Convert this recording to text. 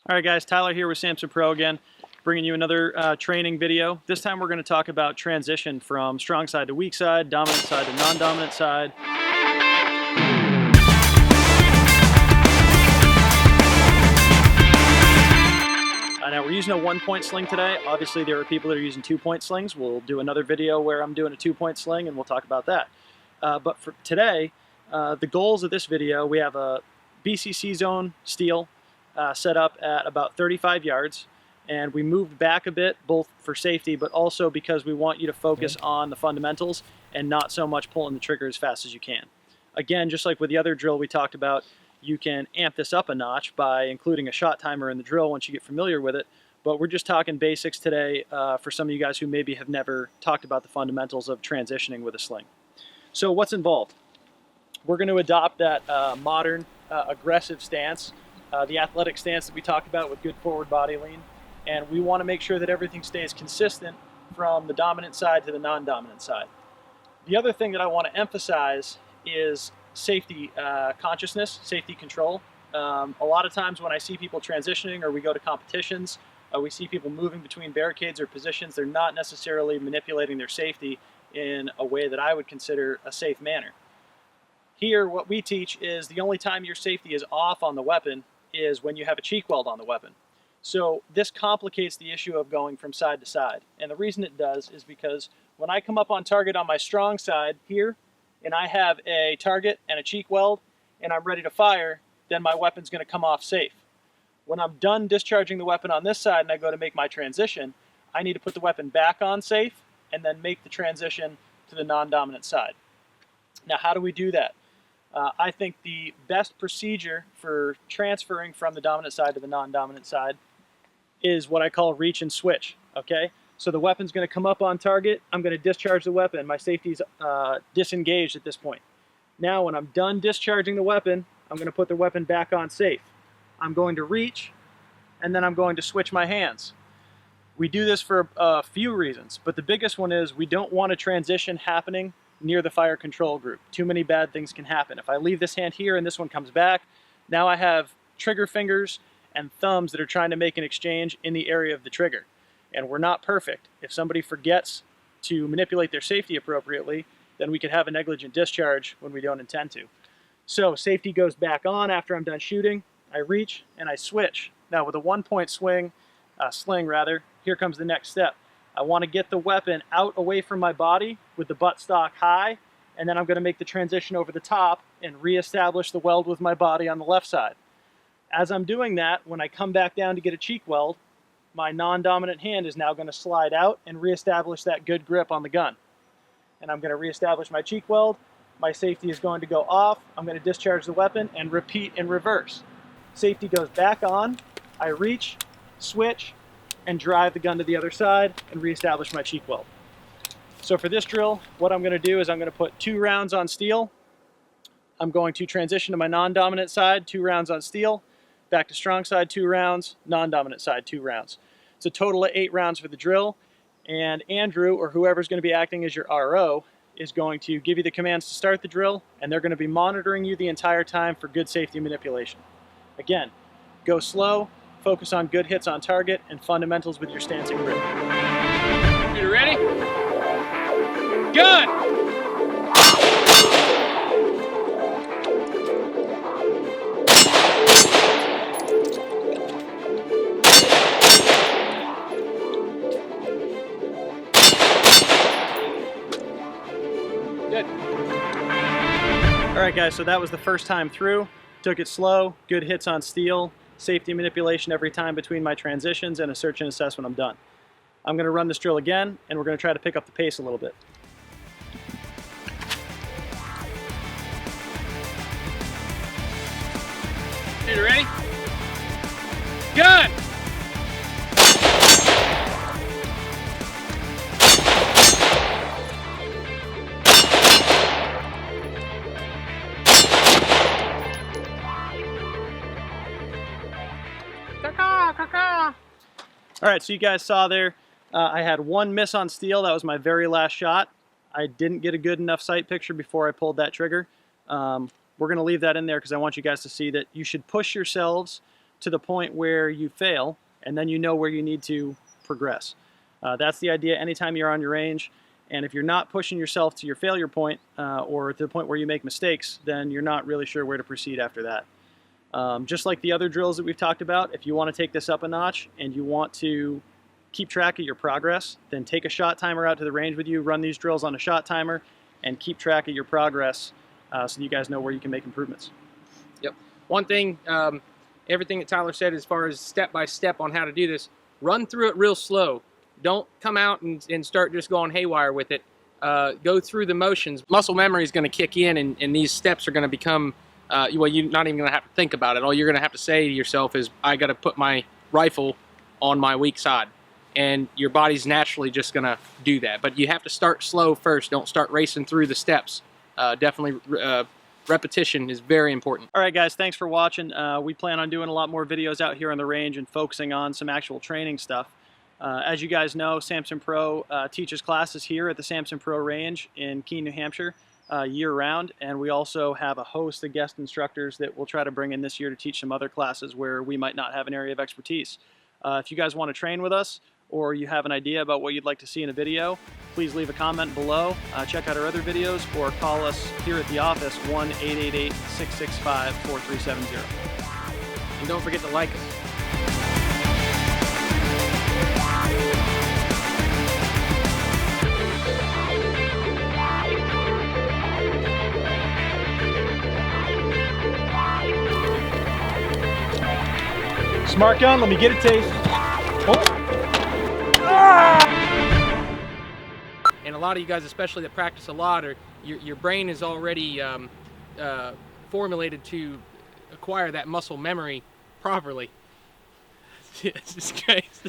All right guys, Tyler here with Samson Pro again, bringing you another training video. This time we're going to talk about transition from strong side to weak side, dominant side to non-dominant side. Now we're using a 1-point sling today. Obviously there are people that are using 2-point slings. We'll do another video where I'm doing a 2-point sling and we'll talk about that. But for today, the goals of this video, we have a BCC zone steel set up at about 35 yards, and we moved back a bit both for safety but also because we want you to focus on the fundamentals and not so much pulling the trigger as fast as you can. Again, just like with the other drill we talked about, you can amp this up a notch by including a shot timer in the drill once you get familiar with it, but we're just talking basics today for some of you guys who maybe have never talked about the fundamentals of transitioning with a sling. So what's involved? We're going to adopt that modern aggressive stance, the athletic stance that we talked about with good forward body lean, and we want to make sure that everything stays consistent from the dominant side to the non-dominant side. The other thing that I want to emphasize is safety consciousness, safety control. A lot of times when I see people transitioning or we go to competitions, we see people moving between barricades or positions, they're not necessarily manipulating their safety in a way that I would consider a safe manner. Here, what we teach is the only time your safety is off on the weapon is when you have a cheek weld on the weapon. So this complicates the issue of going from side to side. And the reason it does is because when I come up on target on my strong side here, and I have a target and a cheek weld, and I'm ready to fire, then my weapon's going to come off safe. When I'm done discharging the weapon on this side and I go to make my transition, I need to put the weapon back on safe and then make the transition to the non-dominant side. Now, how do we do that? I think the best procedure for transferring from the dominant side to the non-dominant side is what I call reach and switch, okay? So the weapon's going to come up on target, I'm going to discharge the weapon, my safety's disengaged at this point. Now when I'm done discharging the weapon, I'm going to put the weapon back on safe. I'm going to reach, and then I'm going to switch my hands. We do this for a few reasons, but the biggest one is we don't want a transition happening near the fire control group. Too many bad things can happen. If I leave this hand here and this one comes back, now I have trigger fingers and thumbs that are trying to make an exchange in the area of the trigger. And we're not perfect. If somebody forgets to manipulate their safety appropriately, then we could have a negligent discharge when we don't intend to. So safety goes back on after I'm done shooting. I reach and I switch. Now with a 1-point sling, here comes the next step. I want to get the weapon out away from my body with the buttstock high, and then I'm going to make the transition over the top and reestablish the weld with my body on the left side. As I'm doing that, when I come back down to get a cheek weld, my non-dominant hand is now going to slide out and reestablish that good grip on the gun. And I'm going to reestablish my cheek weld. My safety is going to go off. I'm going to discharge the weapon and repeat in reverse. Safety goes back on. I reach, switch, and drive the gun to the other side and reestablish my cheek weld. So for this drill, what I'm going to do is I'm going to put 2 rounds on steel. I'm going to transition to my non-dominant side, 2 rounds on steel. Back to strong side, 2 rounds, non-dominant side, 2 rounds. It's a total of 8 rounds for the drill, and Andrew, or whoever's going to be acting as your RO, is going to give you the commands to start the drill, and they're going to be monitoring you the entire time for good safety manipulation. Again, go slow, focus on good hits on target, and fundamentals with your stance and grip. You ready? Gun! Good. All right guys, so that was the first time through. Took it slow, good hits on steel, safety manipulation every time between my transitions, and a search and assess when I'm done. I'm going to run this drill again, and we're going to try to pick up the pace a little bit. You ready? Gun! All right, so you guys saw there, I had 1 miss on steel. That was my very last shot. I didn't get a good enough sight picture before I pulled that trigger. We're going to leave that in there because I want you guys to see that you should push yourselves to the point where you fail, and then you know where you need to progress. That's the idea anytime you're on your range. And if you're not pushing yourself to your failure point or to the point where you make mistakes, then you're not really sure where to proceed after that. Just like the other drills that we've talked about, if you want to take this up a notch and you want to keep track of your progress, then take a shot timer out to the range with you, run these drills on a shot timer, and keep track of your progress so you guys know where you can make improvements. Yep. One thing, everything that Tyler said as far as step by step on how to do this, run through it real slow. Don't come out and start just going haywire with it. Go through the motions. Muscle memory is going to kick in, and these steps are going to become, well, you're not even going to have to think about it. All you're going to have to say to yourself is, I got to put my rifle on my weak side. And your body's naturally just going to do that. But you have to start slow first. Don't start racing through the steps. Definitely repetition is very important. All right, guys, thanks for watching. We plan on doing a lot more videos out here on the range and focusing on some actual training stuff. As you guys know, Samson Pro teaches classes here at the Samson Pro range in Keene, New Hampshire year-round, and we also have a host of guest instructors that we'll try to bring in this year to teach some other classes where we might not have an area of expertise. If you guys want to train with us, or you have an idea about what you'd like to see in a video, please leave a comment below, check out our other videos, or call us here at the office, 1-888-665-4370. And don't forget to like us. Smart gun, let me get a taste. Oh. And a lot of you guys, especially that practice a lot, or your brain is already formulated to acquire that muscle memory properly. Jesus Christ.